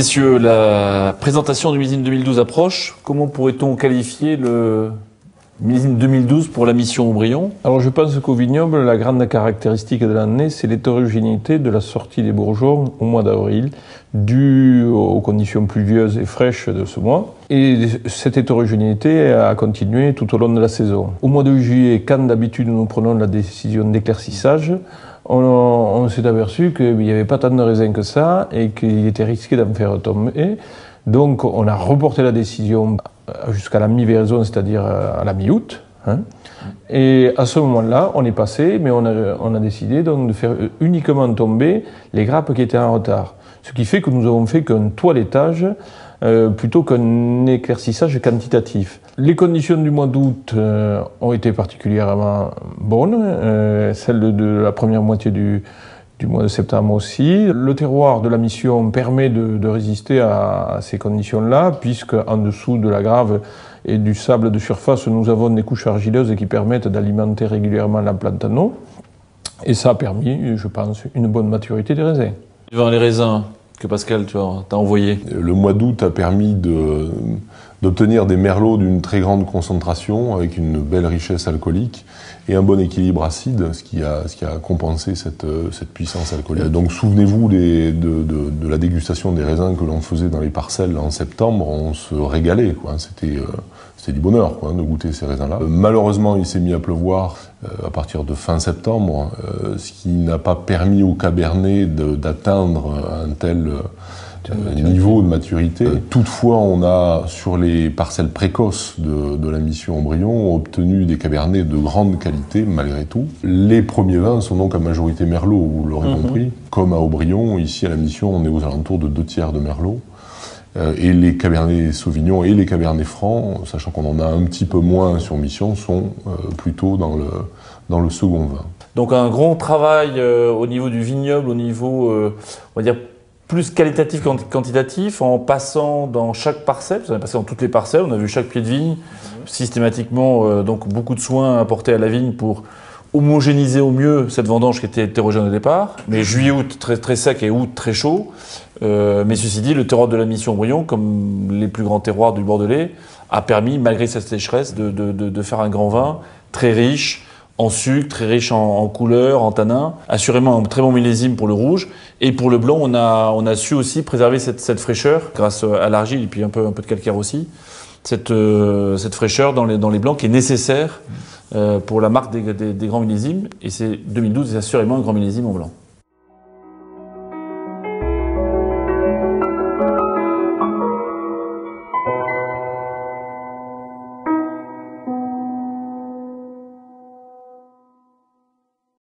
Messieurs, la présentation du millésime 2012 approche. Comment pourrait-on qualifier le millésime 2012 pour la mission Aubryon? Alors je pense qu'au vignoble, la grande caractéristique de l'année, c'est l'hétérogénéité de la sortie des bourgeons au mois d'avril, due aux conditions pluvieuses et fraîches de ce mois. Et cette hétérogénéité a continué tout au long de la saison. Au mois de juillet, quand d'habitude nous prenons la décision d'éclaircissage, on s'est aperçu qu'il n'y avait pas tant de raisins que ça et qu'il était risqué d'en faire tomber. Donc on a reporté la décision jusqu'à la mi-véraison, c'est-à-dire à la mi-août. Et à ce moment-là, on est passé, mais on a décidé donc de faire uniquement tomber les grappes qui étaient en retard. Ce qui fait que nous avons fait qu'un toilettage plutôt qu'un éclaircissage quantitatif. Les conditions du mois d'août ont été particulièrement bonnes, celles de la première moitié du mois de septembre aussi. Le terroir de la mission permet de résister à ces conditions-là, puisque en dessous de la grave et du sable de surface, nous avons des couches argileuses qui permettent d'alimenter régulièrement la plante en eau. Et ça a permis, je pense, une bonne maturité des raisins. Les raisins que Pascal, tu as envoyé. Le mois d'août a permis d'obtenir des merlots d'une très grande concentration, avec une belle richesse alcoolique et un bon équilibre acide, ce qui a compensé cette puissance alcoolique. Donc souvenez-vous de la dégustation des raisins que l'on faisait dans les parcelles en septembre, on se régalait, quoi. C'était du bonheur, quoi, de goûter ces raisins-là. Malheureusement, il s'est mis à pleuvoir à partir de fin septembre, ce qui n'a pas permis au Cabernet d'atteindre un tel niveau de maturité. Toutefois, on a, sur les parcelles précoces de la mission Aubryon, obtenu des Cabernets de grande qualité, malgré tout. Les premiers vins sont donc à majorité Merlot, vous l'aurez compris. Comme à Aubryon, ici à la mission, on est aux alentours de 2 tiers de Merlot. Et les Cabernets Sauvignon et les Cabernets Francs, sachant qu'on en a un petit peu moins sur mission, sont plutôt dans le second vin. Donc un grand travail au niveau du vignoble, au niveau, on va dire, plus qualitatif que quantitatif, en passant dans chaque parcelle. On est passé dans toutes les parcelles, on a vu chaque pied de vigne, systématiquement, donc beaucoup de soins apportés à la vigne pour homogénéiser au mieux cette vendange qui était hétérogène au départ. Mais juillet-août très, très sec et août très chaud. Mais ceci dit, le terroir de la mission Aubryon, comme les plus grands terroirs du Bordelais, a permis, malgré cette sécheresse, de faire un grand vin très riche en sucre, très riche en couleurs, en tanins. Assurément un très bon millésime pour le rouge. Et pour le blanc, on a su aussi préserver cette fraîcheur grâce à l'argile et puis un peu de calcaire aussi. Cette fraîcheur dans les blancs qui est nécessaire pour la marque des grands millésimes. Et c'est 2012 est assurément un grand millésime en blanc.